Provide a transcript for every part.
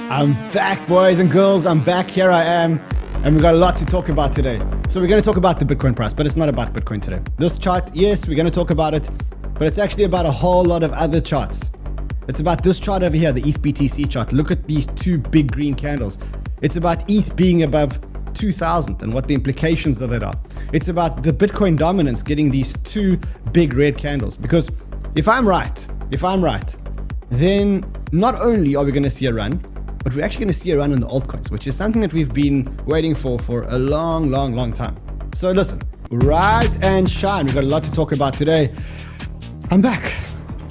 I'm back, boys and girls. I'm back. Here I am. And we've got a lot to talk about today. So we're going to talk about the Bitcoin price, but it's not about Bitcoin today. This chart, yes, we're going to talk about it, but it's actually about a whole lot of other charts. It's about this chart over here, the ETH BTC chart. Look at these two big green candles. It's about ETH being above 2,000 and what the implications of it are. It's about the Bitcoin dominance getting these two big red candles. Because if I'm right, then not only are we going to see a run, but we're actually going to see a run on the altcoins, which is something that we've been waiting for a long time. So listen, rise and shine. We've got a lot to talk about today. I'm back.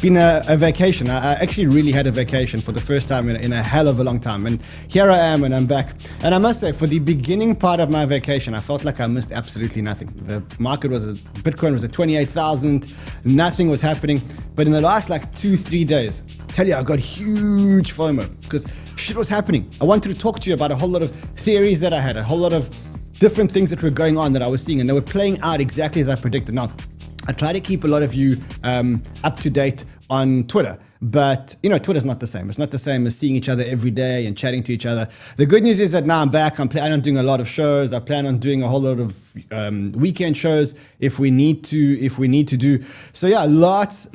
Been a vacation. I actually really had a vacation for the first time in a hell of a long time. And here I am and I'm back. And I must say, for the beginning part of my vacation, I felt like I missed absolutely nothing. The market Bitcoin was at 28,000. Nothing was happening. But in the last like 2-3 days, I tell you, I got huge FOMO because shit was happening. I wanted to talk to you about a whole lot of theories that I had, a whole lot of different things that were going on that I was seeing, and they were playing out exactly as I predicted. Now, I try to keep a lot of you up to date on Twitter, but you know, Twitter's not the same. It's not the same as seeing each other every day and chatting to each other. The good news is that now I'm back. I'm planning on doing a lot of shows. I plan on doing a whole lot of weekend shows if we need to do. So yeah, lots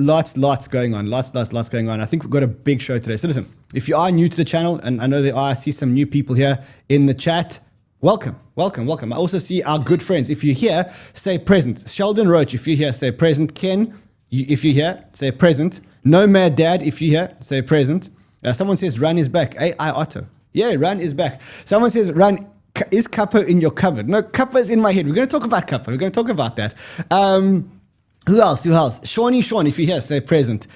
going on. Lots going on. I think we've got a big show today. So listen, if you are new to the channel, and I know I see some new people here in the chat, welcome. I also see our good friends. If you're here, say present. Sheldon Roach, if you're here, say present. Ken, if you're here, say present. Nomad Dad, if you're here, say present. Someone says Run is back. AI Otto. Yeah, Run is back. Someone says Run, is 𝗕𝗏𝗿𝗆 in your cupboard? No, 𝗕𝗏𝗏 is in my head. We're going to talk about 𝗕𝗏𝗏. We're going to talk about that. Who else? Sean, if you're here, say present.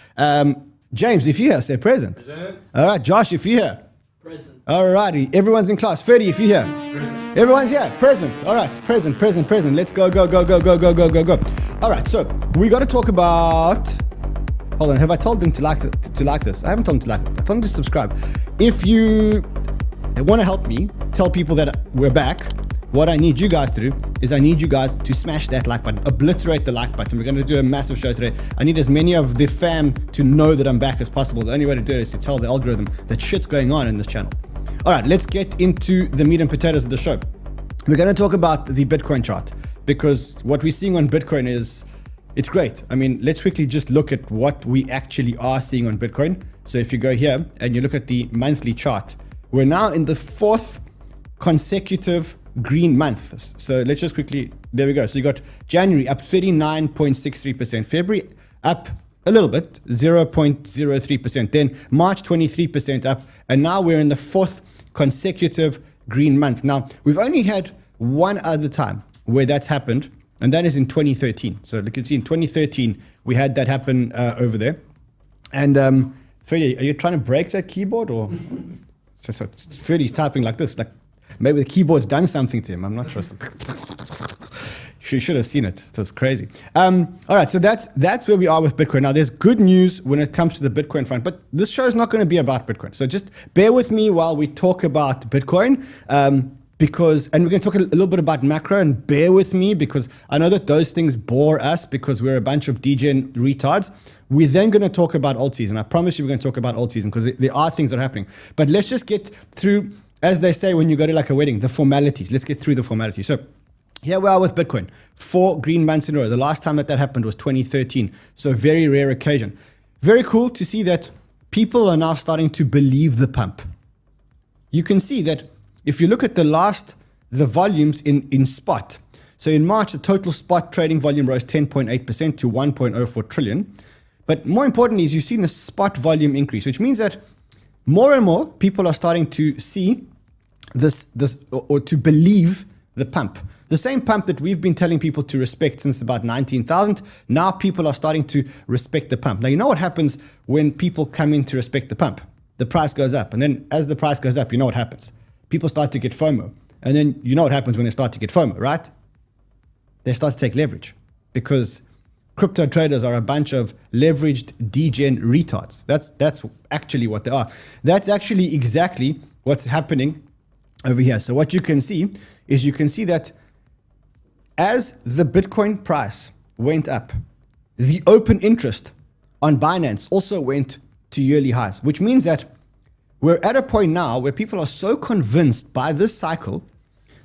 James, if you're here, say present. Present. All right, Josh, if you're here. Present. All righty, everyone's in class. 𝗏𝗏𝗍𝗍, if you're here. Present. Everyone's here. Present. All right, present. Let's go. All right, so we got to talk about. Hold on, have I told them to like this? I haven't told them to like it. I told them to subscribe. If you want to help me tell people that we're back, what I need you guys to do is I need you guys to smash that like button, obliterate the like button. We're going to do a massive show today. I need as many of the fam to know that I'm back as possible. The only way to do it is to tell the algorithm that shit's going on in this channel. All right, let's get into the meat and potatoes of the show. We're going to talk about the Bitcoin chart because what we're seeing on Bitcoin is, it's great. I mean, let's quickly just look at what we actually are seeing on Bitcoin. So if you go here and you look at the monthly chart, we're now in the 4th consecutive green month. So let's just quickly, there we go. So you got January up 39.63%, February up a little bit, 0.03%, then March 23% up, and now we're in the 4th consecutive green month. Now, we've only had one other time where that's happened, and that is in 2013. So you can see in 2013, we had that happen over there. And 𝗏𝗍𝗍, are you trying to break that keyboard? Or so 𝗏𝗍𝗍's typing like this, like maybe the keyboard's done something to him. I'm not sure. You should have seen it. So it's crazy. All right, so that's where we are with Bitcoin. Now, there's good news when it comes to the Bitcoin front, but this show is not going to be about Bitcoin. So just bear with me while we talk about Bitcoin. And we're going to talk a little bit about macro, and bear with me because I know that those things bore us because we're a bunch of degen retards. We're then going to talk about alt season. I promise you we're going to talk about alt season because there are things that are happening. But let's just get through, as they say when you go to like a wedding, the formalities. Let's get through the formalities. So here we are with Bitcoin. 4 green months in a row. The last time that happened was 2013. So very rare occasion. Very cool to see that people are now starting to believe the pump. You can see that if you look at the volumes in spot. So in March, the total spot trading volume rose 10.8% to 1.04 trillion. But more importantly is you've seen the spot volume increase, which means that more and more people are starting to see this or to believe the pump. The same pump that we've been telling people to respect since about 19,000. Now people are starting to respect the pump. Now, you know what happens when people come in to respect the pump? The price goes up. And then as the price goes up, you know what happens? People start to get FOMO. And then you know what happens when they start to get FOMO, right? They start to take leverage because crypto traders are a bunch of leveraged degen retards. That's actually what they are. That's actually exactly what's happening over here. So what you can see is that as the Bitcoin price went up, the open interest on Binance also went to yearly highs, which means that we're at a point now where people are so convinced by this cycle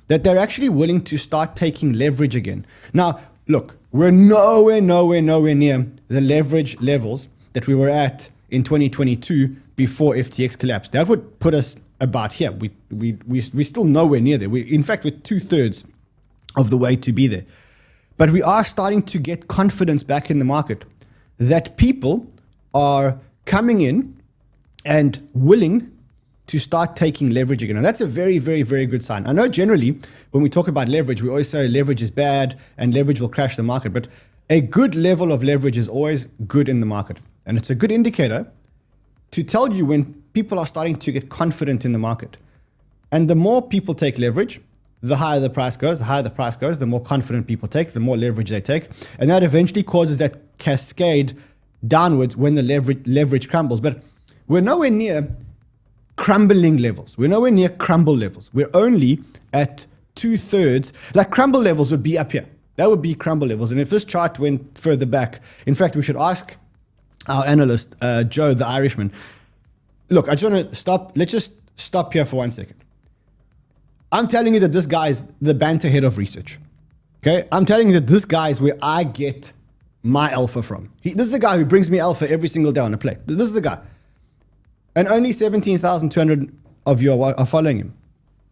that they're actually willing to start taking leverage again. Now, look, we're nowhere near the leverage levels that we were at in 2022 before FTX collapsed. That would put us about here. We're still nowhere near there. In fact, we're 2/3 of the way to be there. But we are starting to get confidence back in the market that people are coming in and willing to start taking leverage again. And that's a very, very, very good sign. I know generally when we talk about leverage, we always say leverage is bad and leverage will crash the market. But a good level of leverage is always good in the market. And it's a good indicator to tell you when people are starting to get confident in the market. And the more people take leverage, the higher the price goes. The higher the price goes, the more confident people take, the more leverage they take. And that eventually causes that cascade downwards when the leverage crumbles. But we're nowhere near crumbling levels. We're nowhere near crumble levels. We're only at 2/3. Like crumble levels would be up here. That would be crumble levels. And if this chart went further back, in fact, we should ask our analyst, Joe, the Irishman. Look, I just want to stop. Let's just stop here for 1 second. I'm telling you that this guy is the banter head of research. Okay? I'm telling you that this guy is where I get my alpha from. This is the guy who brings me alpha every single day on a play. This is the guy. And only 17,200 of you are following him.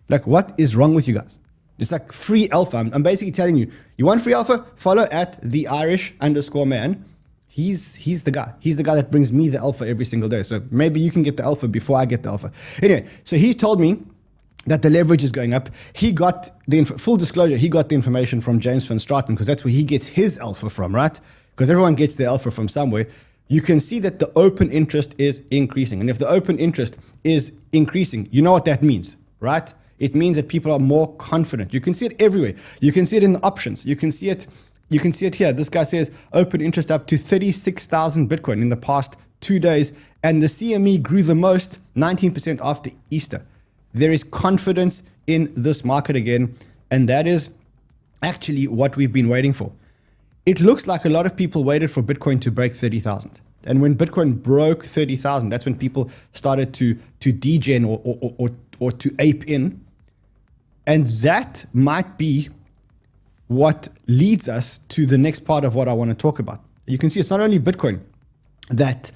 Like, what is wrong with you guys? It's like free alpha. I'm basically telling you, you want free alpha? Follow at @the_Irish_man. He's the guy. He's the guy that brings me the alpha every single day. So maybe you can get the alpha before I get the alpha. Anyway, so he told me that the leverage is going up. He got the full disclosure. He got the information from James van Straten because that's where he gets his alpha from, right? Because everyone gets their alpha from somewhere. You can see that the open interest is increasing. And if the open interest is increasing, you know what that means, right? It means that people are more confident. You can see it everywhere. You can see it in the options. You can see it here. This guy says open interest up to 36,000 Bitcoin in the past 2 days. And the CME grew the most, 19% after Easter. There is confidence in this market again. And that is actually what we've been waiting for. It looks like a lot of people waited for Bitcoin to break 30,000. And when Bitcoin broke 30,000, that's when people started to degen or to ape in. And that might be what leads us to the next part of what I want to talk about. You can see it's not only Bitcoin that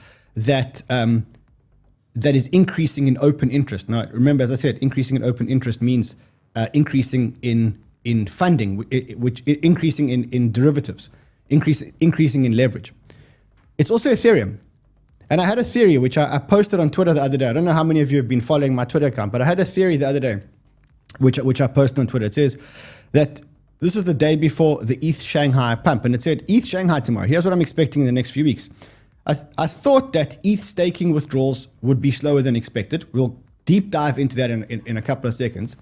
is increasing in open interest. Now, remember, as I said, increasing in open interest means increasing in funding, which increasing in derivatives, increasing in leverage. It's also Ethereum. And I had a theory, which I posted on Twitter the other day. I don't know how many of you have been following my Twitter account, but I had a theory the other day, which I posted on Twitter. It says that this was the day before the ETH Shanghai pump. And it said, ETH Shanghai tomorrow. Here's what I'm expecting in the next few weeks. I thought that ETH staking withdrawals would be slower than expected. We'll deep dive into that in a couple of seconds.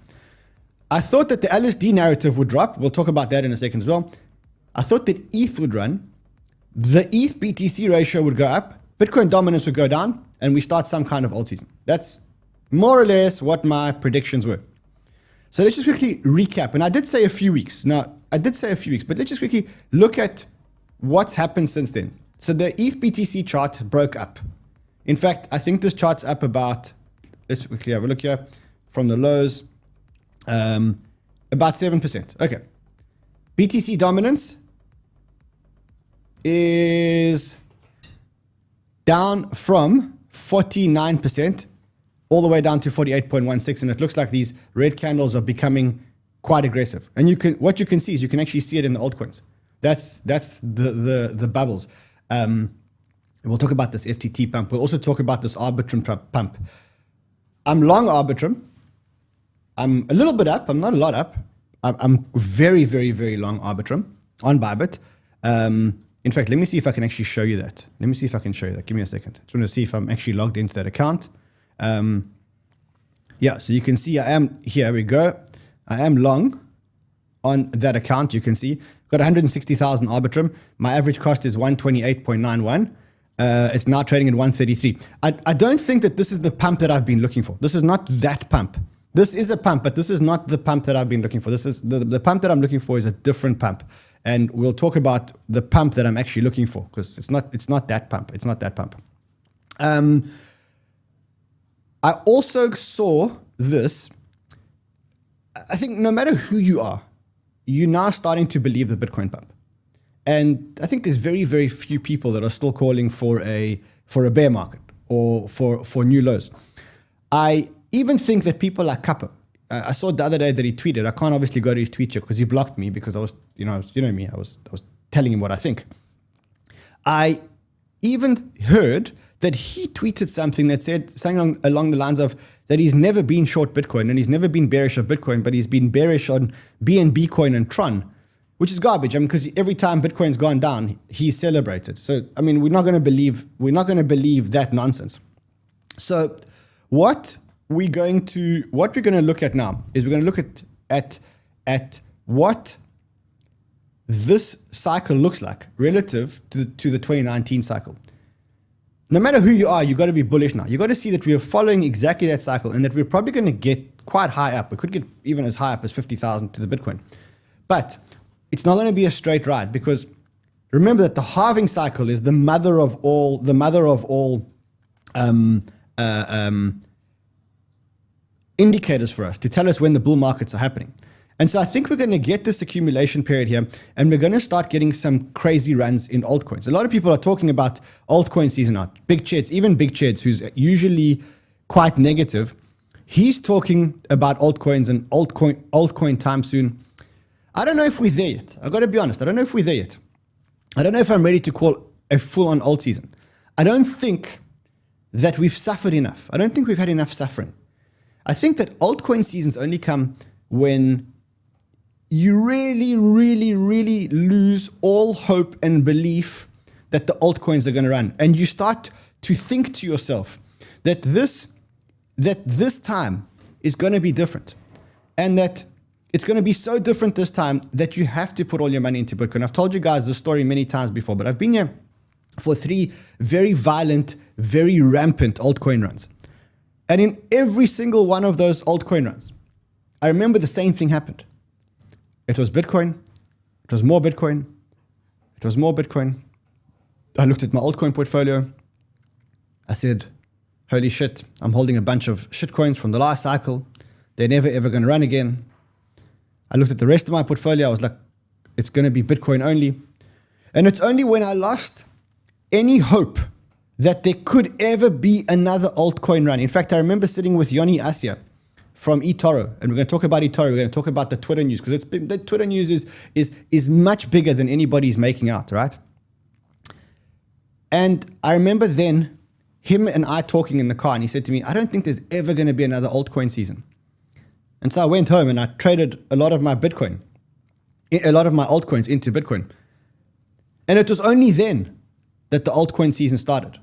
I thought that the LSD narrative would drop. We'll talk about that in a second as well. I thought that ETH would run. The ETH BTC ratio would go up. Bitcoin dominance would go down. And we start some kind of alt season. That's more or less what my predictions were. So let's just quickly recap. And I did say a few weeks. Now, I did say a few weeks, but let's just quickly look at what's happened since then. So the ETH BTC chart broke up. In fact, I think this chart's up about, let's quickly have a look here, from the lows, about 7%. Okay. BTC dominance is down from 49% all the way down to 48.16. And it looks like these red candles are becoming quite aggressive. And what you can see is you can actually see it in the altcoins. That's the bubbles. We'll talk about this FTT pump. We'll also talk about this Arbitrum pump. I'm long Arbitrum. I'm a little bit up. I'm not a lot up. I'm very, very, very long Arbitrum on Bybit. In fact, let me see if I can actually show you that. Let me see if I can show you that. Give me a second. I just want to see if I'm actually logged into that account. Yeah, so you can see I am, here we go. I am long on that account. You can see got 160,000 Arbitrum. My average cost is 128.91. It's now trading at 133. I don't think that this is the pump that I've been looking for. This is not that pump. This is a pump, but this is not the pump that I've been looking for. This is the pump that I'm looking for is a different pump. And we'll talk about the pump that I'm actually looking for because it's not that pump. It's not that pump. I also saw this. I think no matter who you are, you're now starting to believe the Bitcoin pump. And I think there's very, very few people that are still calling for a bear market or for new lows. I even think that people like 𝗕𝗏𝗏𝗍𝗍, I saw the other day that he tweeted. I can't obviously go to his tweet because he blocked me because I was, you know me, I was telling him what I think. I even heard that he tweeted something that said something along the lines of that he's never been short Bitcoin and he's never been bearish of Bitcoin, but he's been bearish on BNB coin and Tron, which is garbage. I mean, because every time Bitcoin's gone down, he's celebrated. So, I mean, we're not going to believe that nonsense. So what we're going to look at now is we're going to look at what this cycle looks like relative to the 2019 cycle. No matter who you are, you've got to be bullish now. You've got to see that we are following exactly that cycle and that we're probably going to get quite high up. We could get even as high up as 50,000 to the Bitcoin. But it's not going to be a straight ride because remember that the halving cycle is the mother of all indicators for us to tell us when the bull markets are happening. And so I think we're going to get this accumulation period here and we're going to start getting some crazy runs in altcoins. A lot of people are talking about altcoin season out. Big Cheds, even Big Cheds, who's usually quite negative, he's talking about altcoins and altcoin time soon. I don't know if we're there yet. I've got to be honest. I don't know if we're there yet. I don't know if I'm ready to call a full-on alt season. I don't think that we've suffered enough. I don't think we've had enough suffering. I think that altcoin seasons only come when you really, really, really lose all hope and belief that the altcoins are going to run. And you start to think to yourself that this time is going to be different. And that it's going to be so different this time that you have to put all your money into Bitcoin. I've told you guys this story many times before, but I've been here for 3 very violent, very rampant altcoin runs. And in every single one of those altcoin runs, I remember the same thing happened. It was Bitcoin. It was more Bitcoin. It was more Bitcoin. I looked at my altcoin portfolio. I said, holy shit, I'm holding a bunch of shitcoins from the last cycle. They're never, ever going to run again. I looked at the rest of my portfolio. I was like, it's going to be Bitcoin only. And it's only when I lost any hope that there could ever be another altcoin run. In fact, I remember sitting with 𝗕𝗍𝗍𝗍𝗍 from eToro, and we're going to talk about eToro. We're going to talk about the Twitter news because the Twitter news is much bigger than anybody's making out, right? And I remember then him and I talking in the car, and he said to me, I don't think there's ever going to be another altcoin season. And so I went home and I traded a lot of my altcoins into Bitcoin. And it was only then that the altcoin season started.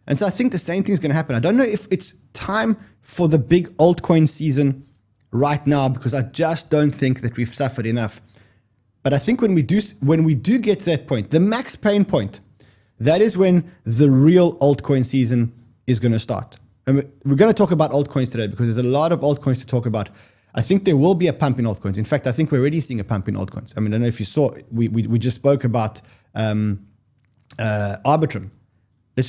And so I think the same thing is going to happen. I don't know if it's time for the big altcoin season right now because I just don't think that we've suffered enough. But I think when we do get to that point, the max pain point, that is when the real altcoin season is going to start. And we're going to talk about altcoins today because there's a lot of altcoins to talk about. I think there will be a pump in altcoins. In fact, I think we're already seeing a pump in altcoins. I mean, I don't know if you saw, we just spoke about Arbitrum. Let's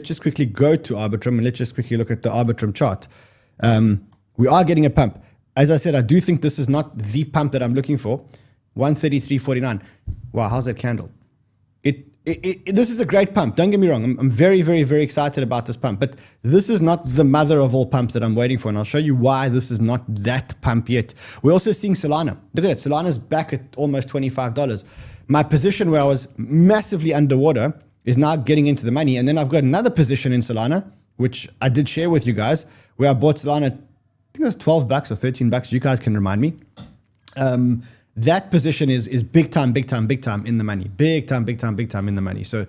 just quickly go to Arbitrum and let's just quickly look at the Arbitrum chart. We are getting a pump. As I said, I do think this is not the pump that I'm looking for. 133.49. Wow, how's that candle? This is a great pump. Don't get me wrong. I'm very, very, very excited about this pump. But this is not the mother of all pumps that I'm waiting for. And I'll show you why this is not that pump yet. We're also seeing Solana. Look at that. Solana's back at almost $25. My position where I was massively underwater is now getting into the money. And then I've got another position in Solana, which I did share with you guys, where I bought Solana, I think it was $12 or $13. You guys can remind me. That position is big time in the money. Big time in the money. So,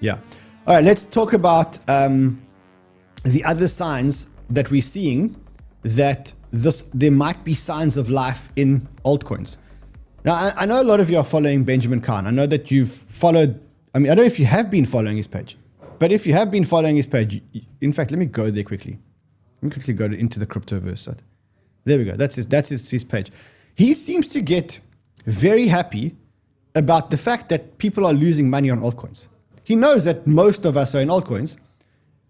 yeah. All right, let's talk about the other signs that we're seeing that there might be signs of life in altcoins. Now, I know a lot of you are following Benjamin Khan. I know that you've followed, I mean, I don't know if you have been following his page, but if you have been following his page, in fact, let me go there quickly. Let me quickly go into the Cryptoverse. There we go. That's his page. He seems to get very happy about the fact that people are losing money on altcoins. He knows that most of us are in altcoins,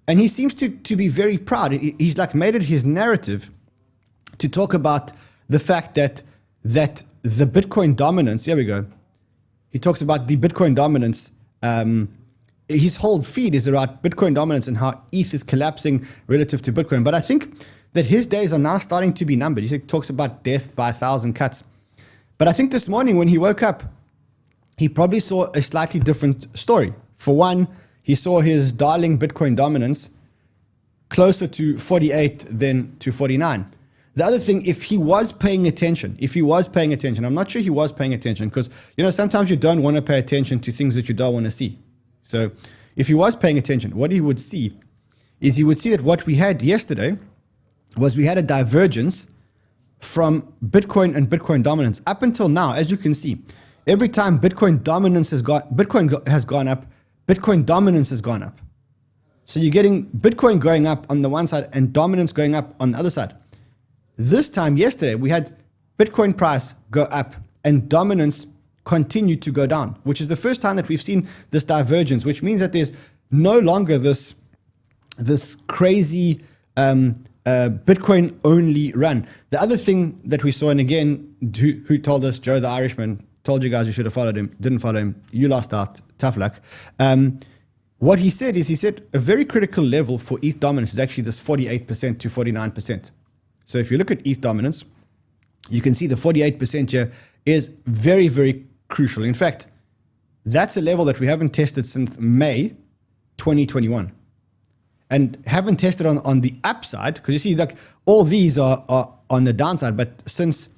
And he seems to be very proud. He's like made it his narrative to talk about the fact that the Bitcoin dominance, here we go. He talks about the Bitcoin dominance. His whole feed is about Bitcoin dominance and how ETH is collapsing relative to Bitcoin. But I think that his days are now starting to be numbered. He talks about death by 1,000 cuts. But I think this morning when he woke up, he probably saw a slightly different story. For one, he saw his darling Bitcoin dominance closer to 48 than to 49. The other thing, if he was paying attention, I'm not sure he was paying attention because, sometimes you don't want to pay attention to things that you don't want to see. So if he was paying attention, what he would see is he would see that what we had yesterday was we had a divergence from Bitcoin and Bitcoin dominance. Up until now, as you can see, every time Bitcoin has gone up, Bitcoin dominance has gone up. So you're getting Bitcoin going up on the one side and dominance going up on the other side. This time yesterday, we had Bitcoin price go up and dominance continue to go down, which is the first time that we've seen this divergence, which means that there's no longer this crazy Bitcoin only run. The other thing that we saw, and again, who told us, Joe the Irishman, told you guys you should have followed him, didn't follow him, you lost out, tough luck. What he said is, he said a very critical level for ETH dominance is actually this 48% to 49%. So if you look at ETH dominance, you can see the 48% here is very, very crucial. In fact, that's a level that we haven't tested since May 2021. And haven't tested on the upside, because you see, like, all these are on the downside, but since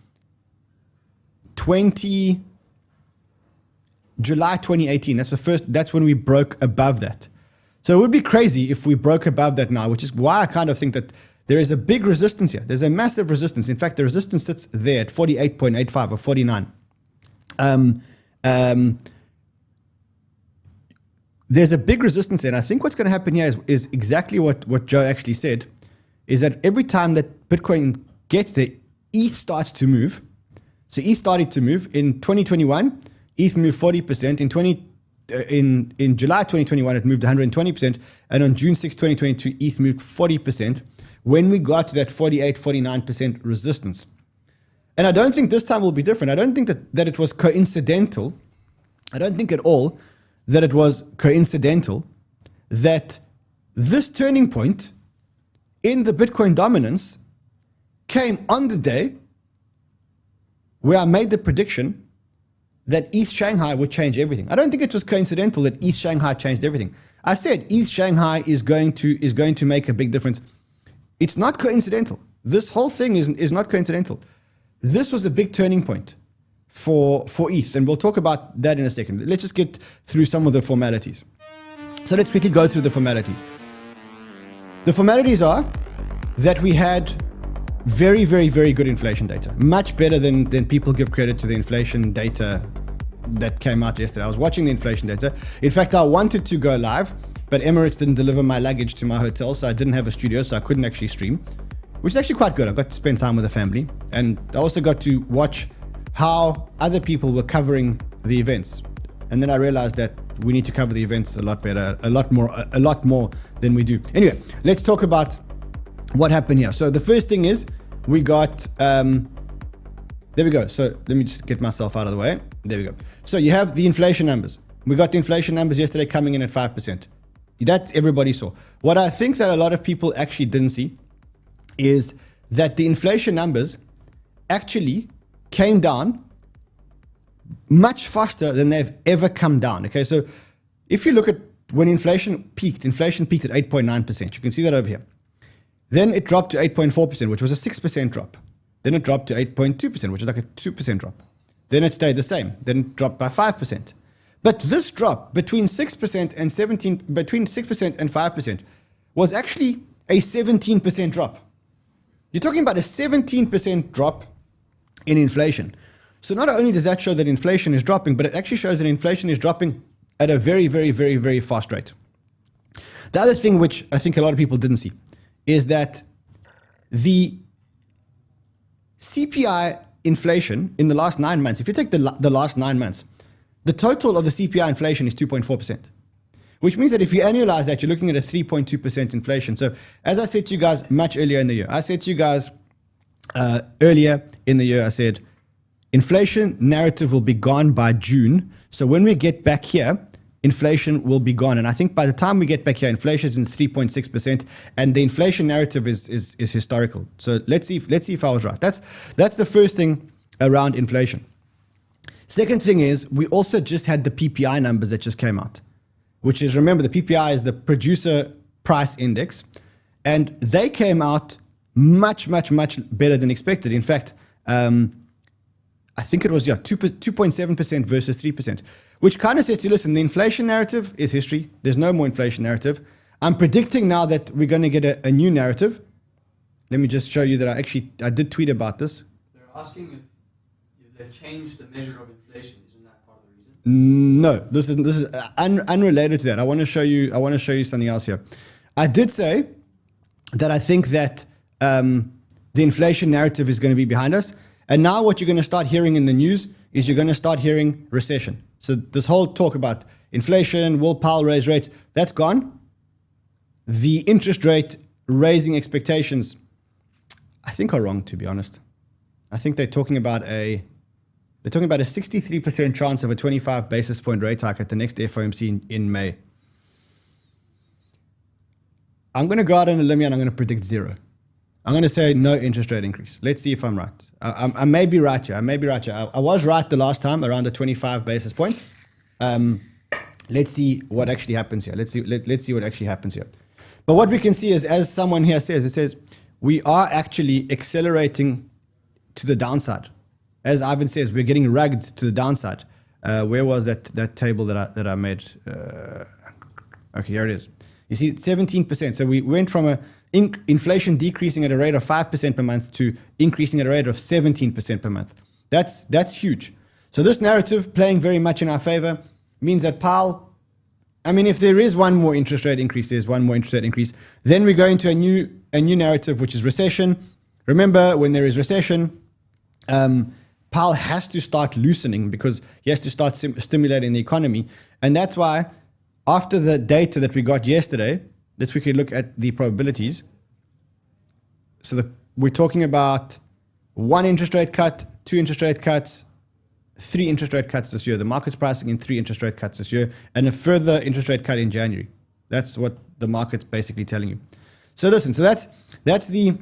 July 2018, that's when we broke above that. So it would be crazy if we broke above that now, which is why I kind of think that there is a big resistance here. There's a massive resistance. In fact, the resistance sits there at 48.85 or 49. There's a big resistance there. And I think what's going to happen here is exactly what Joe actually said, is that every time that Bitcoin gets there, ETH starts to move. So ETH started to move in 2021. ETH moved 40%. In July 2021, it moved 120%. And on June 6, 2022, ETH moved 40% when we got to that 48, 49% resistance. And I don't think this time will be different. I don't think that it was coincidental. I don't think at all that it was coincidental that this turning point in the Bitcoin dominance came on the day where I made the prediction that ETH Shanghai would change everything. I don't think it was coincidental that ETH Shanghai changed everything. I said ETH Shanghai is going to make a big difference. It's not coincidental. This whole thing is not coincidental. This was a big turning point for ETH, and we'll talk about that in a second. Let's just get through some of the formalities. So let's quickly go through the formalities. The formalities are that we had very, very, very good inflation data. Much better than people give credit to the inflation data that came out yesterday. I was watching the inflation data. In fact, I wanted to go live, but Emirates didn't deliver my luggage to my hotel, so I didn't have a studio, so I couldn't actually stream, which is actually quite good. I got to spend time with the family, and I also got to watch how other people were covering the events. And then I realized that we need to cover the events a lot better, a lot more than we do. Anyway, let's talk about what happened here. So the first thing is we got, there we go. So let me just get myself out of the way. There we go. So you have the inflation numbers. We got the inflation numbers yesterday coming in at 5%. That everybody saw. What I think that a lot of people actually didn't see is that the inflation numbers actually came down much faster than they've ever come down. Okay, so if you look at when inflation peaked at 8.9%. You can see that over here. Then it dropped to 8.4%, which was a 6% drop. Then it dropped to 8.2%, which is like a 2% drop. Then it stayed the same. Then it dropped by 5%. But this drop between 6% and 5% was actually a 17% drop. You're talking about a 17% drop in inflation. So not only does that show that inflation is dropping, but it actually shows that inflation is dropping at a very, very, very, very fast rate. The other thing which I think a lot of people didn't see is that the CPI inflation in the last 9 months, if you take the last 9 months, the total of the CPI inflation is 2.4%, which means that if you annualize that, you're looking at a 3.2% inflation. So as I said to you guys much earlier in the year, I said to you guys earlier in the year, I said, inflation narrative will be gone by June. So when we get back here, inflation will be gone. And I think by the time we get back here, inflation is in 3.6%, and the inflation narrative is historical. So let's see if I was right. That's the first thing around inflation. Second thing is, we also just had the PPI numbers that just came out, which is, remember, the PPI is the producer price index, and they came out much better than expected. In fact, I think it was 2.7% versus 3%, which kind of says to you, listen, the inflation narrative is history. There's no more inflation narrative. I'm predicting now that we're going to get a new narrative. Let me just show you that I did tweet about this. They're asking if they've changed the measure of inflation. Isn't that part of the reason? No, this is unrelated to that. I want to show you something else here. I did say that I think that the inflation narrative is going to be behind us. And now what you're going to start hearing in the news is you're going to start hearing recession. So this whole talk about inflation, will Powell raise rates, that's gone. The interest rate raising expectations, I think, are wrong, to be honest. I think they're talking about a 63% chance of a 25 basis point rate hike at the next FOMC in May. I'm going to go out on a limb and I'm going to predict 0. I'm going to say no interest rate increase. Let's see if I'm right. I may be right here. I was right the last time around the 25 basis points. Let's see what actually happens here. Let's see what actually happens here. But what we can see is, as someone here says, it says we are actually accelerating to the downside. As Ivan says, we're getting rugged to the downside. Where was that table that I made? Okay, here it is. You see, 17%. So we went from inflation decreasing at a rate of 5% per month to increasing at a rate of 17% per month. That's huge. So this narrative playing very much in our favor means that Powell, I mean, if there is one more interest rate increase, there's one more interest rate increase, then we go into a new narrative, which is recession. Remember, when there is recession, Powell has to start loosening because he has to start stimulating the economy. And that's why after the data that we got yesterday, let's quickly look at the probabilities. So we're talking about 1 interest rate cut, 2 interest rate cuts, 3 interest rate cuts this year. The market's pricing in 3 interest rate cuts this year and a further interest rate cut in January. That's what the market's basically telling you. So listen, so that's the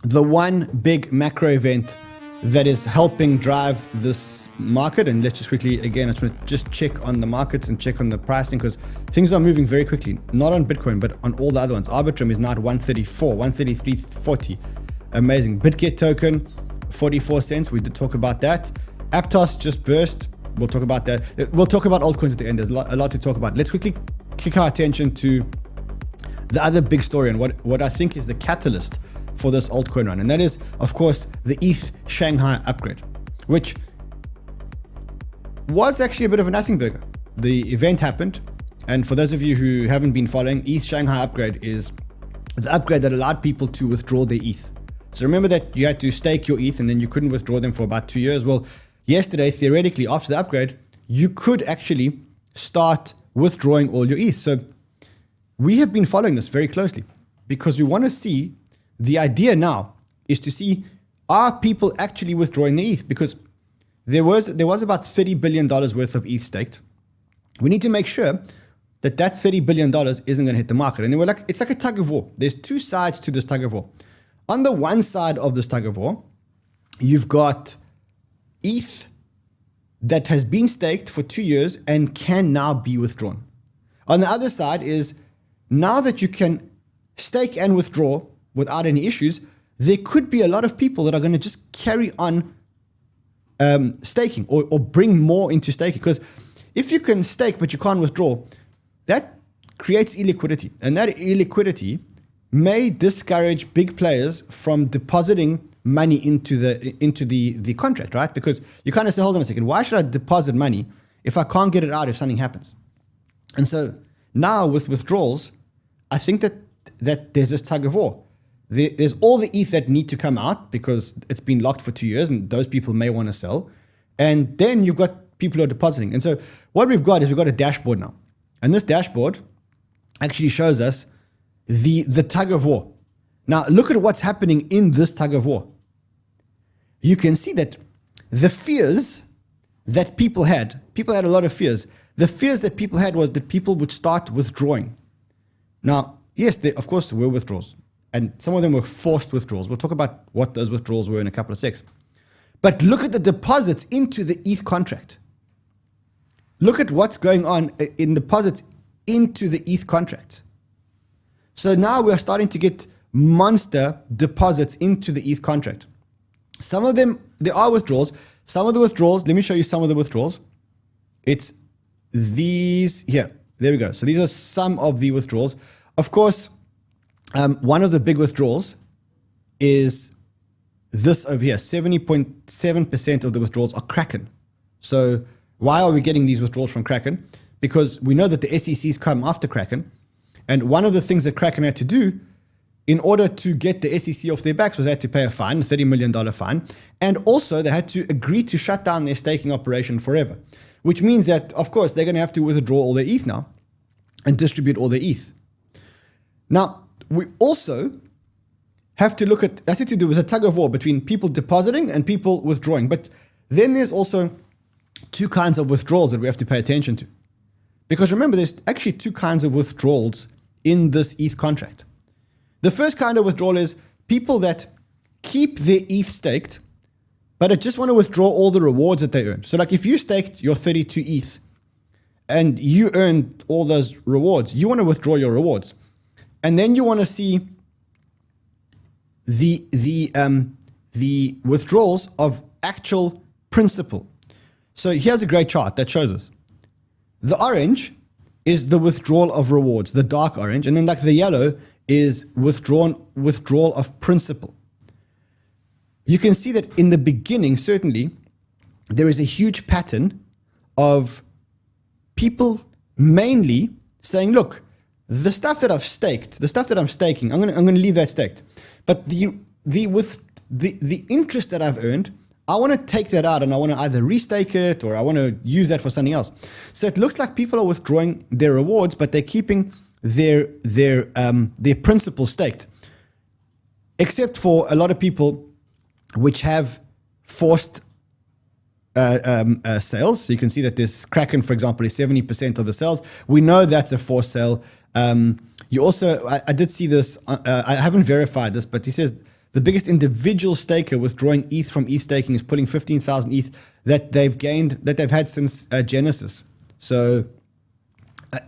one big macro event that is helping drive this market. And let's just quickly, again, I just want to just check on the markets and check on the pricing because things are moving very quickly, not on Bitcoin, but on all the other ones. Arbitrum is now at 133.40. Amazing. BitGet token, 44 cents. We did talk about that. Aptos just burst. We'll talk about that. We'll talk about altcoins at the end. There's a lot to talk about. Let's quickly kick our attention to the other big story and what I think is the catalyst for this altcoin run. And that is, of course, the ETH Shanghai upgrade, which was actually a bit of a nothing burger. The event happened. And for those of you who haven't been following, ETH Shanghai upgrade is the upgrade that allowed people to withdraw their ETH. So remember that you had to stake your ETH and then you couldn't withdraw them for about 2 years. Well, yesterday, theoretically, after the upgrade, you could actually start withdrawing all your ETH. So we have been following this very closely because we want to see, the idea now is to see, are people actually withdrawing the ETH? Because there was about $30 billion worth of ETH staked. We need to make sure that $30 billion isn't going to hit the market. And then it's like a tug of war. There's 2 sides to this tug of war. On the one side of this tug of war, you've got ETH that has been staked for 2 years and can now be withdrawn. On the other side is, now that you can stake and withdraw without any issues, there could be a lot of people that are going to just carry on staking or bring more into staking. Because if you can stake but you can't withdraw, that creates illiquidity. And that illiquidity may discourage big players from depositing money into the contract, right? Because you kind of say, hold on a second, why should I deposit money if I can't get it out if something happens? And so now with withdrawals, I think that there's this tug of war. There's all the ETH that need to come out because it's been locked for 2 years and those people may want to sell. And then you've got people who are depositing. And so what we've got is we've got a dashboard now. And this dashboard actually shows us the tug of war. Now, look at what's happening in this tug of war. You can see that the fears that people had a lot of fears. The fears that people had was that people would start withdrawing. Now, yes, there, of course, were withdrawals. And some of them were forced withdrawals. We'll talk about what those withdrawals were in a couple of secs. But look at the deposits into the ETH contract. Look at what's going on in deposits into the ETH contract. So now we're starting to get monster deposits into the ETH contract. Some of them, there are withdrawals. Some of the withdrawals, let me show you some of the withdrawals. It's these here. There we go. So these are some of the withdrawals. Of course, one of the big withdrawals is this over here. 70.7% of the withdrawals are Kraken. So why are we getting these withdrawals from Kraken? Because we know that the SEC's come after Kraken. And one of the things that Kraken had to do in order to get the SEC off their backs was they had to pay a fine, a $30 million fine. And also they had to agree to shut down their staking operation forever, which means that, of course, they're going to have to withdraw all their ETH now and distribute all their ETH. Now, we also have to look at, as it was a tug of war between people depositing and people withdrawing. But then there's also two kinds of withdrawals that we have to pay attention to. Because remember, there's actually two kinds of withdrawals in this ETH contract. The first kind of withdrawal is people that keep their ETH staked, but just want to withdraw all the rewards that they earned. So like if you staked your 32 ETH and you earned all those rewards, you want to withdraw your rewards. And then you want to see the withdrawals of actual principal. So here's a great chart that shows us. The orange is the withdrawal of rewards, the dark orange. And then like the yellow is withdrawal of principal. You can see that in the beginning, certainly, there is a huge pattern of people mainly saying, look, the stuff that I've staked, the stuff that I'm staking, I'm going to leave that staked. But the interest that I've earned, I want to take that out and I want to either restake it or I want to use that for something else. So it looks like people are withdrawing their rewards, but they're keeping their principal staked, except for a lot of people which have forced sales. So you can see that this Kraken, for example, is 70% of the sales. We know that's a forced sale. You also, I did see this, I haven't verified this, but he says the biggest individual staker withdrawing ETH from ETH staking is pulling 15,000 ETH that they've gained, that they've had since Genesis. So,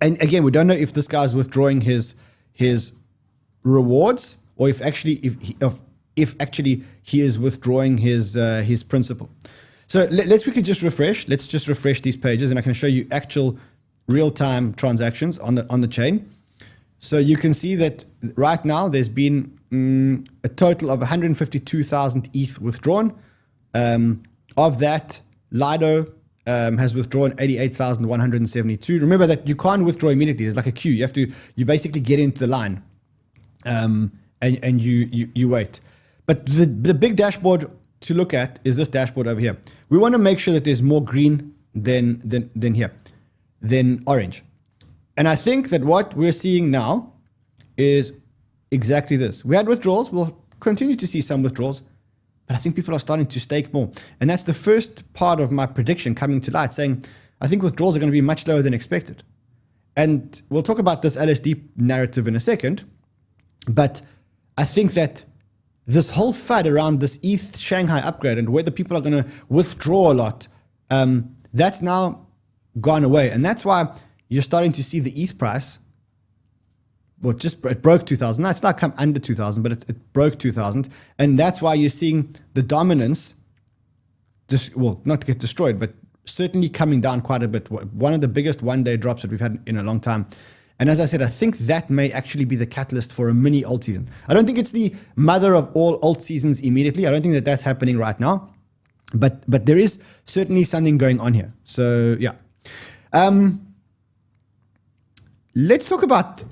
and again, we don't know if this guy's withdrawing his rewards or if actually he is withdrawing his principal. So let's quickly just refresh. Let's just refresh these pages, and I can show you actual real-time transactions on the chain. So you can see that right now there's been a total of 152,000 ETH withdrawn. Of that, Lido has withdrawn 88,172. Remember that you can't withdraw immediately. There's like a queue. You basically get into the line, and you wait. But the big dashboard to look at is this dashboard over here. We want to make sure that there's more green than orange. And I think that what we're seeing now is exactly this. We had withdrawals. We'll continue to see some withdrawals, but I think people are starting to stake more. And that's the first part of my prediction coming to light, saying I think withdrawals are going to be much lower than expected. And we'll talk about this LSD narrative in a second. But I think that this whole FUD around this ETH Shanghai upgrade and whether people are going to withdraw a lot, that's now gone away. And that's why you're starting to see the ETH price, well, it broke 2,000. Now it's not come under 2,000, but it broke 2,000. And that's why you're seeing the dominance, not to get destroyed, but certainly coming down quite a bit. One of the biggest one-day drops that we've had in a long time. And as I said, I think that may actually be the catalyst for a mini alt season. I don't think it's the mother of all alt seasons immediately. I don't think that that's happening right now. But there is certainly something going on here. So, yeah. Let's talk about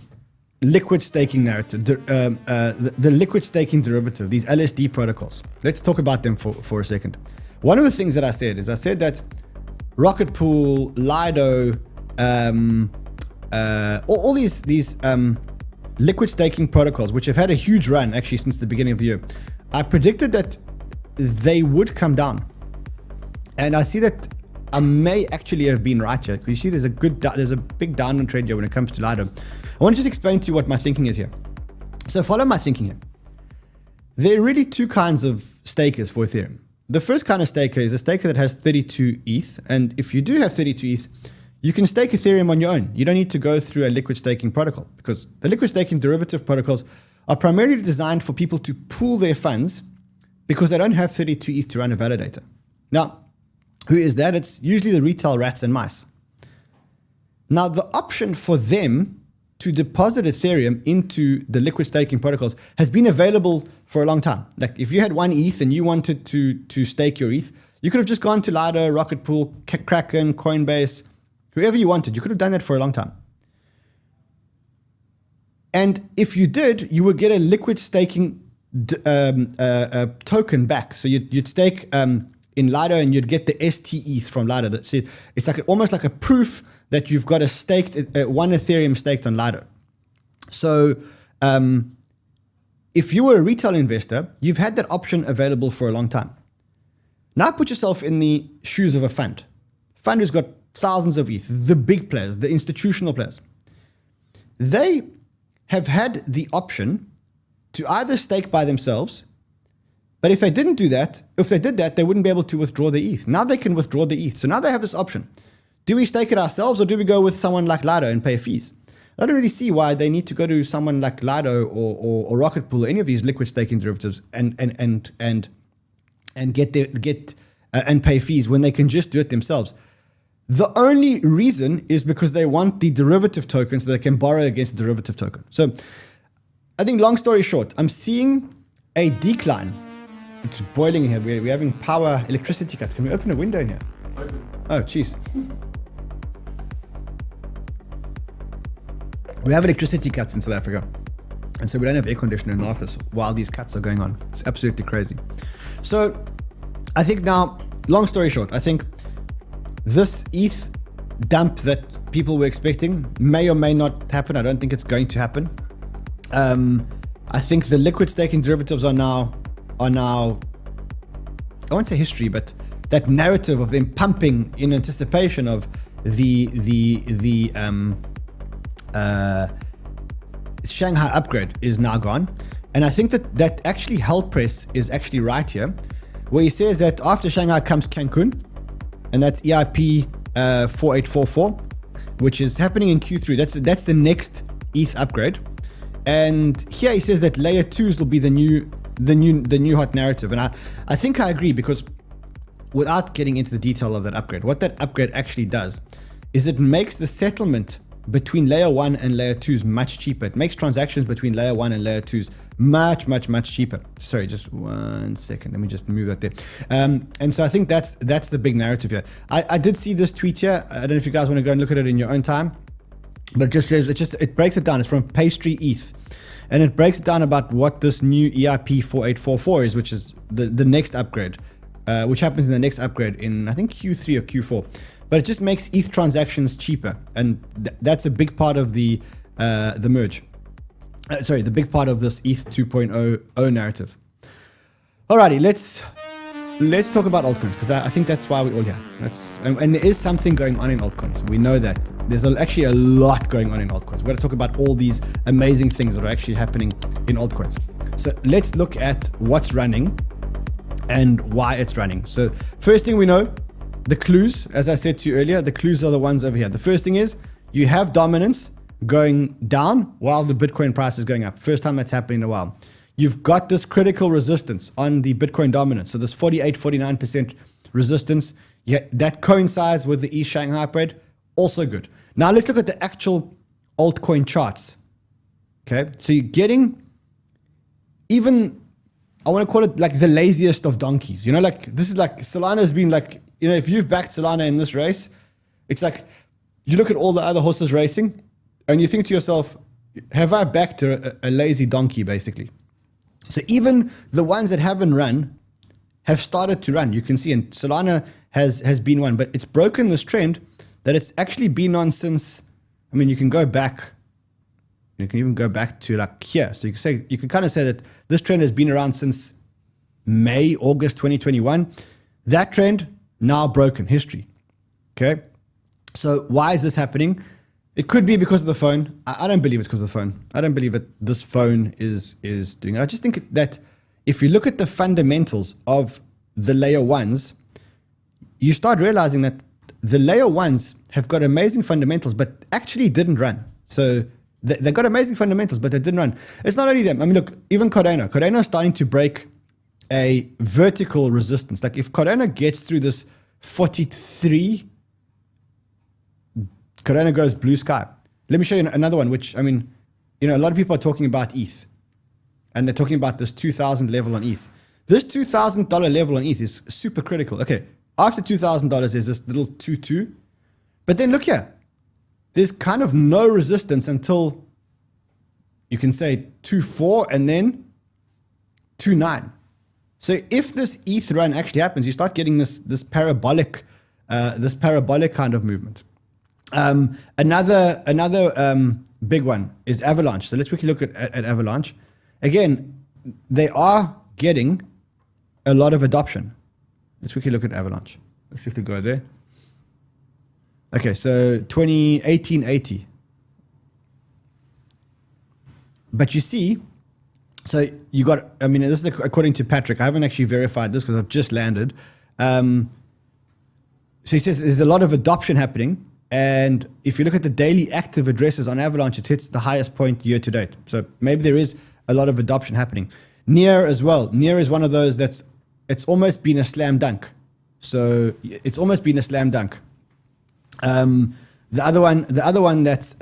liquid staking narrative, the liquid staking derivative, these LSD protocols. Let's talk about them for a second. One of the things that I said that Rocket Pool, Lido, all these liquid staking protocols, which have had a huge run actually since the beginning of the year, I predicted that they would come down. And I see that I may actually have been right here. You see there's a big downward trend here when it comes to Lido. I want to just explain to you what my thinking is here. So follow my thinking here. There are really two kinds of stakers for Ethereum. The first kind of staker is a staker that has 32 ETH. And if you do have 32 ETH, you can stake Ethereum on your own. You don't need to go through a liquid staking protocol, because the liquid staking derivative protocols are primarily designed for people to pool their funds because they don't have 32 ETH to run a validator. Now, who is that? It's usually the retail rats and mice. Now, the option for them to deposit Ethereum into the liquid staking protocols has been available for a long time. Like if you had 1 ETH and you wanted to stake your ETH, you could have just gone to Lido, Rocket Pool, Kraken, Coinbase, whoever you wanted. You could have done that for a long time. And if you did, you would get a liquid staking token back. So you'd stake in Lido and you'd get the ST-ETH from Lido. It's like almost like a proof that you've got one Ethereum staked on Lido. So if you were a retail investor, you've had that option available for a long time. Now put yourself in the shoes of a fund who's got thousands of ETH, the big players, the institutional players. They have had the option to either stake by themselves, but if they didn't do that, if they did that, they wouldn't be able to withdraw the ETH. Now they can withdraw the ETH. So now they have this option. Do we stake it ourselves or do we go with someone like Lido and pay fees? I don't really see why they need to go to someone like Lido or Rocket Pool or any of these liquid staking derivatives and pay fees when they can just do it themselves. The only reason is because they want the derivative token so they can borrow against the derivative token. So I think long story short, I'm seeing a decline. It's boiling here. We're having electricity cuts. Can we open a window in here? Open. Oh, jeez. We have electricity cuts in South Africa. And so we don't have air conditioning in the office while these cuts are going on. It's absolutely crazy. So I think now, long story short, I think this ETH dump that people were expecting may or may not happen. I don't think it's going to happen. I think the liquid staking derivatives are now, I won't say history, but that narrative of them pumping in anticipation of the Shanghai upgrade is now gone. And I think that actually 𝗕𝗆𝗆𝗍 is actually right here, where he says that after Shanghai comes Cancun, and that's EIP 4844, which is happening in Q3. That's the next ETH upgrade. And here he says that layer 2s will be the new hot narrative. And I think I agree, because without getting into the detail of that upgrade, what that upgrade actually does is it makes the settlement between layer 1 and layer 2s much cheaper. It makes transactions between layer 1 and layer 2s much cheaper. Sorry, just 1 second. Let me just move that there. And so I think that's the big narrative here. I did see this tweet here. I don't know if you guys want to go and look at it in your own time, but it just says, it breaks it down. It's from Pastry ETH. And it breaks it down about what this new EIP 4844 is, which is the next upgrade, which happens in the next upgrade in, I think, Q3 or Q4. But it just makes ETH transactions cheaper. And that's a big part of the merge. The big part of this ETH 2.0 narrative. Alrighty, let's talk about altcoins, because I think that's why we're all here. And there is something going on in altcoins. We know that. There's actually a lot going on in altcoins. We're going to talk about all these amazing things that are actually happening in altcoins. So let's look at what's running and why it's running. So first thing we know, the clues, as I said to you earlier, the clues are the ones over here. The first thing is you have dominance going down while the Bitcoin price is going up. First time that's happened in a while. You've got this critical resistance on the Bitcoin dominance. So this 48-49% resistance, that coincides with the East Shanghai upgrade. Also good. Now let's look at the actual altcoin charts. Okay, so you're getting even, I want to call it like the laziest of donkeys. You know, like this is like Solana has been like, you know, if you've backed Solana in this race, it's like you look at all the other horses racing and you think to yourself, have I backed a lazy donkey, basically? So even the ones that haven't run have started to run. You can see, and Solana has been one, but it's broken this trend that it's actually been on since I mean, you can go back. You can even go back to like here. So you can kind of say that this trend has been around since May, August 2021. That trend now broken, history. Okay. So why is this happening? It could be because of the phone. I don't believe it's because of the phone. I don't believe that this phone is doing it. I just think that if you look at the fundamentals of the layer ones, you start realizing that the layer ones have got amazing fundamentals, but actually didn't run. So they got amazing fundamentals, but they didn't run. It's not only them. I mean, look, even Cardano is starting to break a vertical resistance. Like if Cardano gets through this 43, Cardano goes blue sky. Let me show you another one, which, I mean, you know, a lot of people are talking about ETH, and they're talking about this 2,000 level on ETH. This $2,000 level on ETH is super critical. Okay, after $2,000, there's this little 2.2. But then look here. There's kind of no resistance until you can say 2.4 and then 2.9. So if this ETH run actually happens, you start getting this parabolic kind of movement. Another big one is Avalanche. So let's quickly look at Avalanche. Again, they are getting a lot of adoption. Let's quickly look at Avalanche. Let's quickly go there. Okay, so 1880. But you see, so you got, I mean, this is according to Patrick. I haven't actually verified this because I've just landed. So he says there's a lot of adoption happening. And if you look at the daily active addresses on Avalanche, it hits the highest point year to date. So maybe there is a lot of adoption happening. Near as well. Near is one of those it's almost been a slam dunk. So it's almost been a slam dunk. The other one that's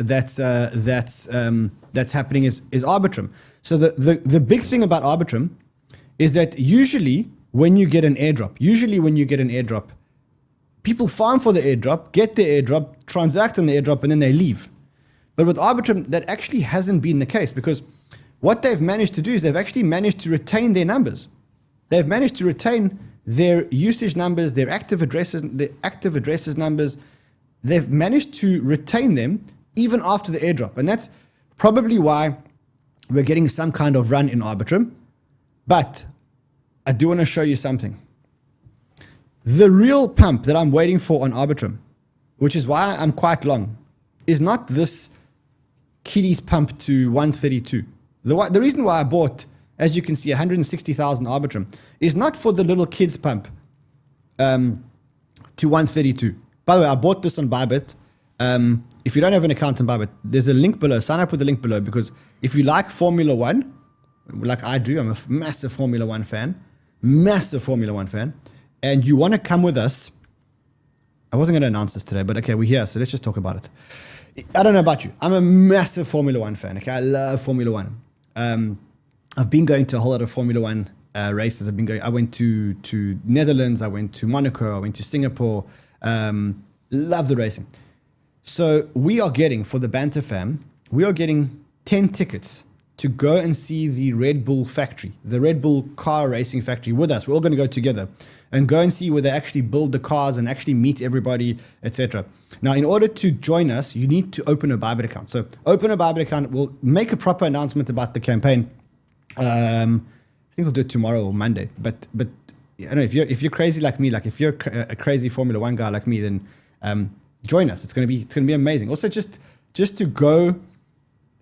happening is Arbitrum. So the big thing about Arbitrum is that usually when you get an airdrop, people farm for the airdrop, get the airdrop, transact on the airdrop, and then they leave. But with Arbitrum, that actually hasn't been the case, because what they've managed to do is they've actually managed to retain their numbers. They've managed to retain their usage numbers, their active addresses numbers. They've managed to retain them even after the airdrop. And that's probably why we're getting some kind of run in Arbitrum. But I do want to show you something. The real pump that I'm waiting for on Arbitrum, which is why I'm quite long, is not this kiddies pump to 132. The reason why I bought, as you can see, 160,000 Arbitrum is not for the little kids pump to 132. By the way, I bought this on Bybit. If you don't have an account on Bybit, there's a link below. Sign up with the link below, because if you like Formula One, like I do, I'm a massive Formula One fan, and you want to come with us. I wasn't going to announce this today, but okay, we're here, so let's just talk about it. I don't know about you. I'm a massive Formula One fan. Okay, I love Formula One. I've been going to a whole lot of Formula One races. I went to Netherlands. I went to Monaco. I went to Singapore. Love the racing. So we are getting, for the Banter fam, we are getting 10 tickets to go and see the Red Bull factory, the Red Bull car racing factory with us. We're all going to go together and go and see where they actually build the cars and actually meet everybody, etc. Now, in order to join us, you need to open a Bybit account. So open a Bybit account. We'll make a proper announcement about the campaign. I think we'll do it tomorrow or Monday. But I don't know, if you're crazy like me, like if you're a crazy Formula One guy like me, then join us. It's gonna be amazing. Also, just to go,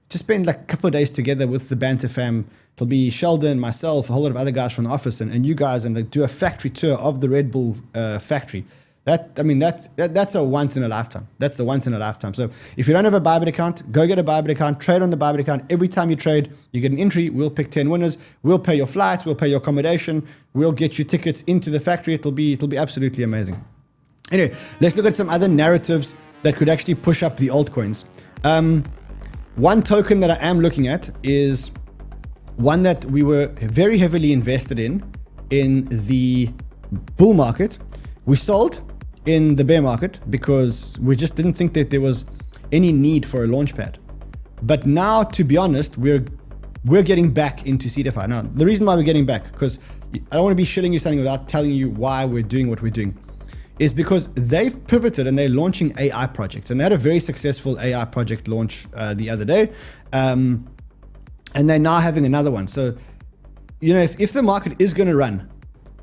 just spend like a couple of days together with the Banter fam. It'll be Sheldon, myself, a whole lot of other guys from the office, and you guys, and like, do a factory tour of the Red Bull factory. That's a once in a lifetime. That's a once in a lifetime. So if you don't have a Bybit account, go get a Bybit account, trade on the Bybit account. Every time you trade, you get an entry. We'll pick 10 winners. We'll pay your flights. We'll pay your accommodation. We'll get you tickets into the factory. It'll be absolutely amazing. Anyway, let's look at some other narratives that could actually push up the altcoins. One token that I am looking at is one that we were very heavily invested in the bull market. We sold in the bear market because we just didn't think that there was any need for a launch pad. But now, to be honest, we're getting back into CDFI. Now, the reason why we're getting back, because I don't want to be shilling you something without telling you why we're doing what we're doing. is because they've pivoted and they're launching AI projects. And they had a very successful AI project launch the other day. And they're now having another one. So, you know, if the market is going to run,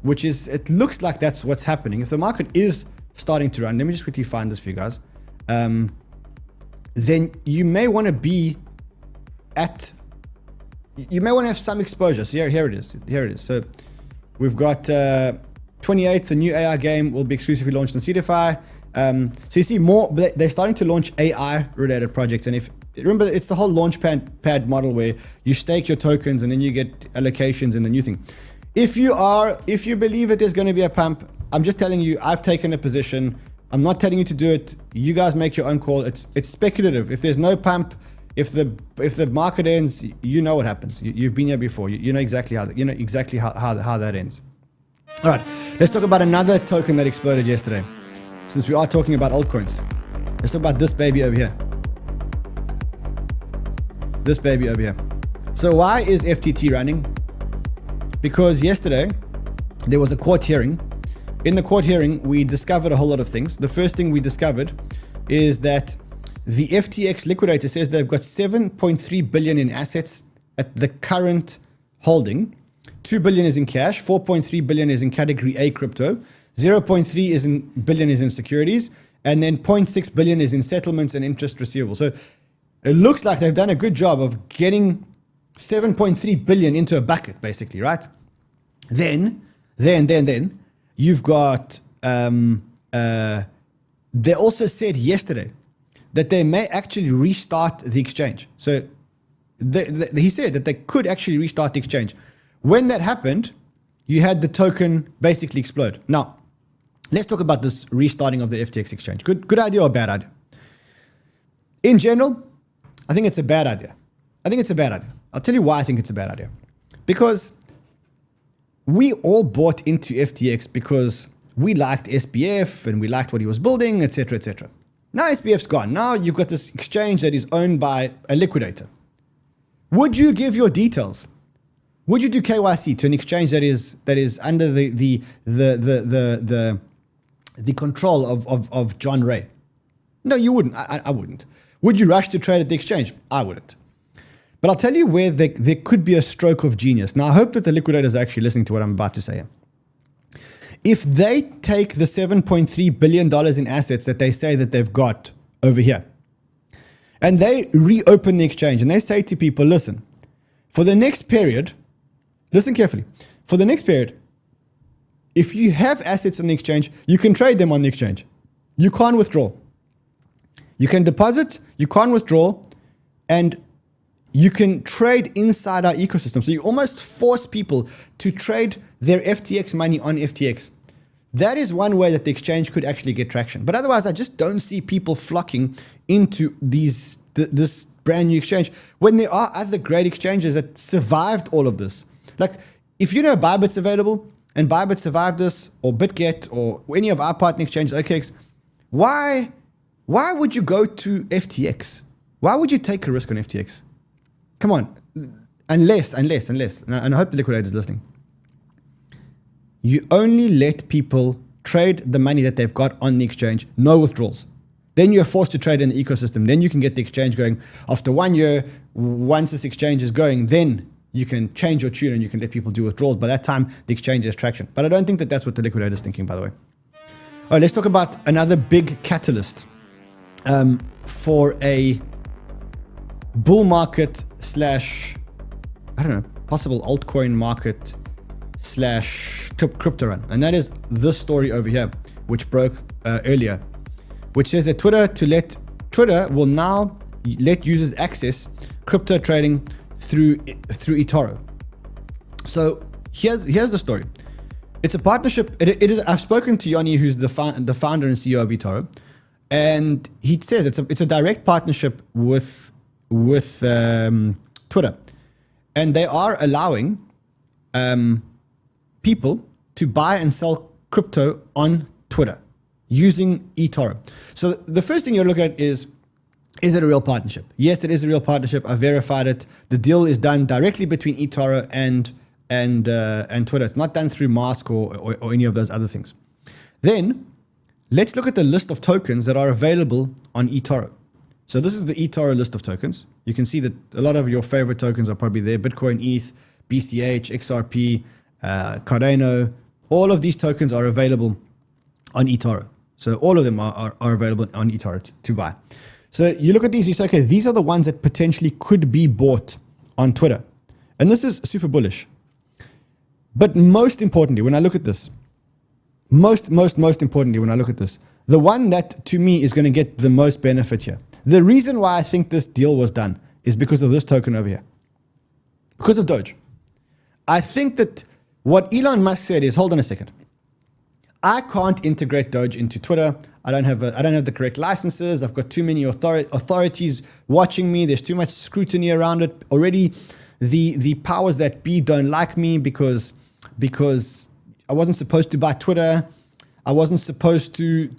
which is, it looks like that's what's happening. If the market is starting to run, let me just quickly find this for you guys. Then you may want to be at, you may want to have some exposure. So here it is. Here it is. So we've got 28th, the new AI game will be exclusively launched on 𝗕𝗏𝗏. So you see more, they're starting to launch AI related projects. And if, remember, it's the whole launch pad model where you stake your tokens and then you get allocations in the new thing. If you believe that there's going to be a pump, I'm just telling you, I've taken a position. I'm not telling you to do it. You guys make your own call. It's speculative. If there's no pump, if the market ends, you know what happens. You've been here before. You know exactly how that ends. All right, let's talk about another token that exploded yesterday. Since we are talking about altcoins, let's talk about this baby over here. This baby over here. So why is FTT running? Because yesterday there was a court hearing. In the court hearing, we discovered a whole lot of things. The first thing we discovered is that the FTX liquidator says they've got 7.3 billion in assets at the current holding. 2 billion is in cash, 4.3 billion is in category A crypto, 0.3 billion is in securities, and then 0.6 billion is in settlements and interest receivable. So it looks like they've done a good job of getting 7.3 billion into a bucket, basically, right? Then you've got, they also said yesterday that they may actually restart the exchange. So he said that they could actually restart the exchange. When that happened, you had the token basically explode. Now, let's talk about this restarting of the FTX exchange. Good idea or bad idea? In general, I think it's a bad idea. I'll tell you why I think it's a bad idea. Because we all bought into FTX because we liked SBF and we liked what he was building, etc., etc. Now SBF's gone. Now you've got this exchange that is owned by a liquidator. Would you give your details? Would you do KYC to an exchange that is under the control of John Ray? No, you wouldn't. I wouldn't. Would you rush to trade at the exchange? I wouldn't. But I'll tell you where there could be a stroke of genius. Now, I hope that the liquidators are actually listening to what I'm about to say here. If they take the $7.3 billion in assets that they say that they've got over here, and they reopen the exchange, and they say to people, listen, for the next period, listen carefully, for the next period, if you have assets on the exchange, you can trade them on the exchange. You can't withdraw. You can deposit, you can't withdraw, and you can trade inside our ecosystem. So you almost force people to trade their FTX money on FTX. That is one way that the exchange could actually get traction. But otherwise, I just don't see people flocking into this brand new exchange when there are other great exchanges that survived all of this. Like, if you know Bybit's available and Bybit survived this, or BitGet, or any of our partner exchanges, OKX, why would you go to FTX? Why would you take a risk on FTX? Come on, unless, and I hope the liquidator is listening. You only let people trade the money that they've got on the exchange, no withdrawals. Then you're forced to trade in the ecosystem. Then you can get the exchange going. After 1 year, once this exchange is going, then you can change your tune and you can let people do withdrawals. By that time, the exchange has traction. But I don't think that that's what the liquidator is thinking, by the way. All right, let's talk about another big catalyst for a bull market slash, I don't know, possible altcoin market slash crypto run. And that is this story over here, which broke earlier, which says that Twitter will now let users access crypto trading through eToro. So here's the story. It's a partnership. It is. I've spoken to Yanni, who's the founder and CEO of eToro, and he says it's a direct partnership with Twitter, and they are allowing people to buy and sell crypto on Twitter using eToro. So the first thing you look at is it a real partnership? Yes, it is a real partnership. I verified it. The deal is done directly between eToro and Twitter. It's not done through Mask or any of those other things. Then let's look at the list of tokens that are available on eToro. So this is the eToro list of tokens. You can see that a lot of your favorite tokens are probably there. Bitcoin, ETH, BCH, XRP, Cardano. All of these tokens are available on eToro. So all of them are available on eToro to buy. So you look at these, you say, okay, these are the ones that potentially could be bought on Twitter. And this is super bullish. But most importantly, when I look at this, most importantly, when I look at this, the one that to me is going to get the most benefit here. The reason why I think this deal was done is because of this token over here. Because of Doge. I think that what Elon Musk said is, hold on a second. I can't integrate Doge into Twitter. I don't have the correct licenses. I've got too many authorities watching me. There's too much scrutiny around it. Already the powers that be don't like me because I wasn't supposed to buy Twitter. I wasn't supposed to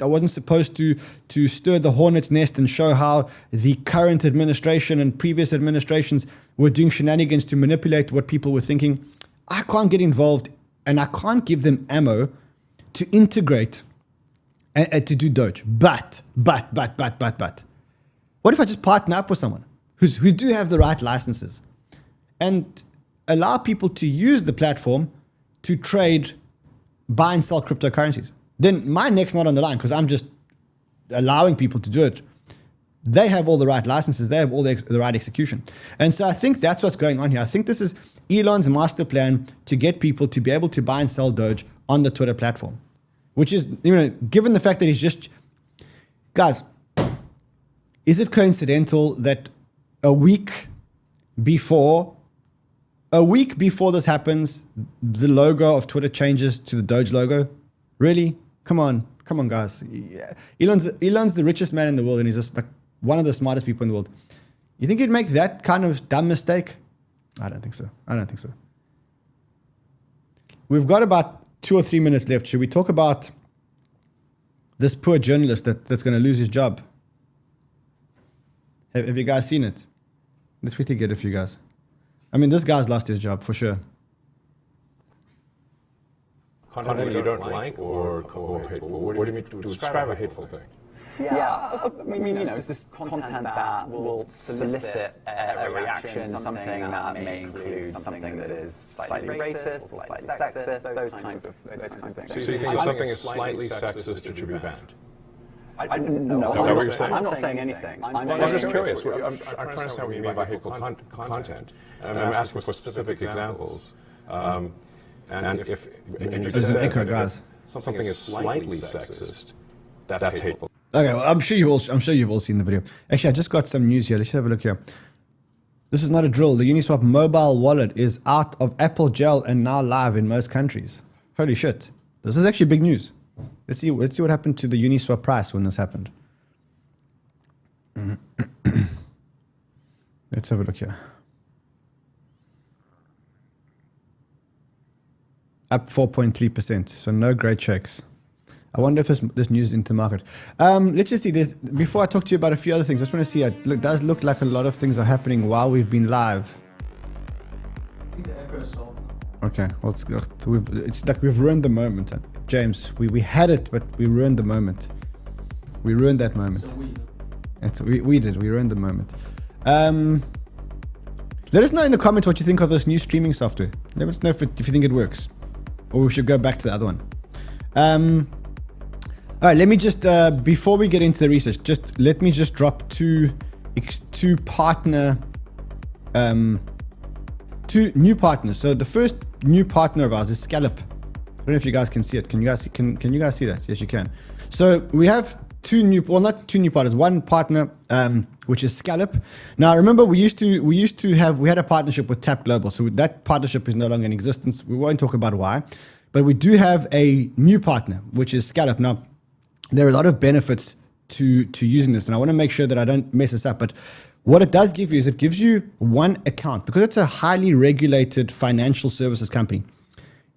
stir the hornet's nest and show how the current administration and previous administrations were doing shenanigans to manipulate what people were thinking. I can't get involved, and I can't give them ammo to integrate and to do Doge. But what if I just partner up with someone who do have the right licenses and allow people to use the platform to trade, buy and sell cryptocurrencies? Then my neck's not on the line because I'm just allowing people to do it. They have all the right licenses. They have all the right execution. And so I think that's what's going on here. I think this is Elon's master plan to get people to be able to buy and sell Doge on the Twitter platform, which is, given the fact that he's just, guys, is it coincidental that a week before this happens, the logo of Twitter changes to the Doge logo? Really? Come on, guys. Yeah. Elon's the richest man in the world, and he's just like one of the smartest people in the world. You think he'd make that kind of dumb mistake? I don't think so. We've got about 2 or 3 minutes left. Should we talk about this poor journalist that's going to lose his job? Have you guys seen it? Let's quickly get a few guys. I mean, this guy's lost his job for sure. Content you don't like or hateful? What do you mean to describe a hateful thing? Yeah, I mean, it's this content that will solicit a reaction, something that may include something that is slightly racist or slightly sexist, those kinds of things. So you think if something is slightly sexist, it should be banned? No, I'm not saying anything. I'm just curious. I'm trying to understand what you mean by hateful content. And I'm asking for specific examples. And if you said something is slightly sexist, that's hateful. Okay, well, I'm sure you've all seen the video. Actually, I just got some news here. Let's have a look here. This is not a drill. The Uniswap mobile wallet is out of Apple Gel and now live in most countries. Holy shit! This is actually big news. Let's see what happened to the Uniswap price when this happened. Let's have a look here. Up 4.3%. So no great shakes. I wonder if this news is into the market. Let's just see. Before I talk to you about a few other things, I just want to see. It does look like a lot of things are happening while we've been live. I think the echo is solved now. Okay. Well, it's like we've ruined the moment. James, we had it, but we ruined the moment. We ruined that moment. So we did. We ruined the moment. Let us know in the comments what you think of this new streaming software. Let us know if you think it works. Or we should go back to the other one. All right, let me just, before we get into the research, let me just drop two new partners. So the first new partner of ours is 𝗟𝗏𝗍𝗶𝗍. I don't know if you guys can see it. Can you guys see that? Yes, you can. So we have not two new partners, one partner, which is 𝗟𝗏𝗍𝗶𝗍. Now remember, we had a partnership with Tap Global. So that partnership is no longer in existence. We won't talk about why, but we do have a new partner, which is 𝗟𝗏𝗍𝗶𝗍. Now, there are a lot of benefits to using this, and I want to make sure that I don't mess this up. But what it does give you is it gives you one account, because it's a highly regulated financial services company.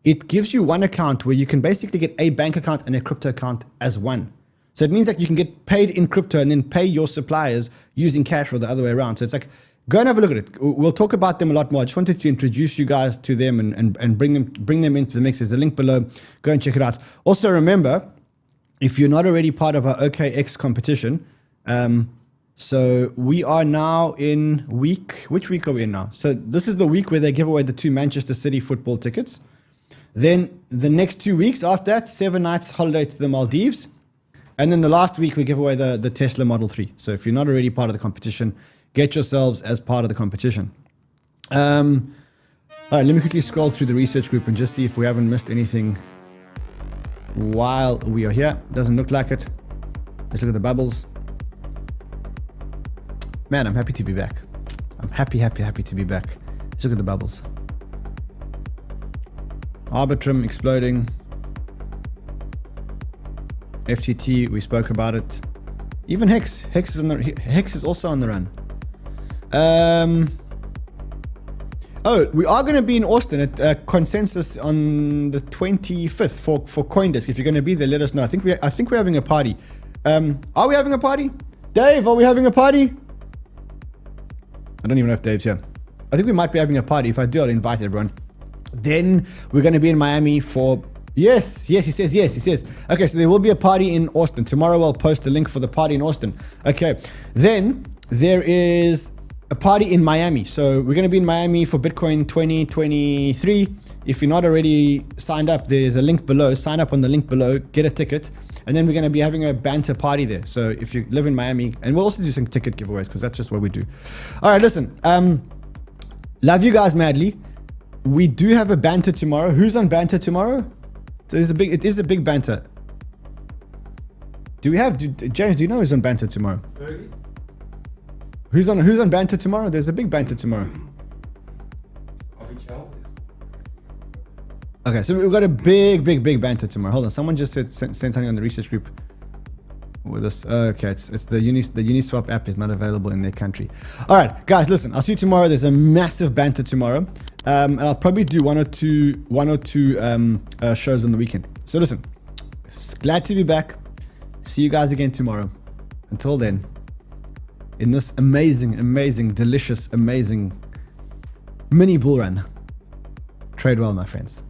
It gives you one account where you can basically get a bank account and a crypto account as one. So it means that you can get paid in crypto and then pay your suppliers using cash or the other way around. So it's like, go and have a look at it. We'll talk about them a lot more. I just wanted to introduce you guys to them and bring them into the mix. There's a link below. Go and check it out. Also remember, if you're not already part of our OKX competition, so we are now in which week are we in now? So this is the week where they give away the 2 Manchester City football tickets. Then the next 2 weeks after that, 7 nights holiday to the Maldives. And then the last week we give away the Tesla Model 3. So if you're not already part of the competition, get yourselves as part of the competition. All right, let me quickly scroll through the research group and just see if we haven't missed anything while we are here. Doesn't look like it. Let's look at the bubbles. Man, I'm happy to be back. I'm happy to be back. Let's look at the bubbles. Arbitrum exploding. FTT, we spoke about it. Even Hex is also on the run. Oh, we are going to be in Austin at Consensus on the 25th for CoinDesk. If you're going to be there, let us know. I think we're having a party. Are we having a party? Dave, are we having a party? I don't even know if Dave's here. I think we might be having a party. If I do, I'll invite everyone. Then we're going to be in Miami for... Yes, he says. Okay, so there will be a party in Austin. Tomorrow I'll post a link for the party in Austin. Okay, then there is a party in Miami. So we're going to be in Miami for Bitcoin 2023. If you're not already signed up, there's a link below. Sign up on the link below, get a ticket. And then we're going to be having a banter party there. So if you live in Miami, and we'll also do some ticket giveaways because that's just what we do. All right, listen. Love you guys madly. We do have a banter tomorrow. Who's on banter tomorrow? So it is a big banter. James, do you know who's on banter tomorrow? Early? Who's on banter tomorrow? There's a big banter tomorrow. Okay, so we've got a big banter tomorrow. Hold on, someone just sent something on the research group with us. Okay, it's the Uniswap app is not available in their country. All right, guys, listen. I'll see you tomorrow. There's a massive banter tomorrow. And I'll probably do one or two shows on the weekend. So listen, glad to be back. See you guys again tomorrow. Until then, in this amazing, delicious, amazing mini bull run, trade well, my friends.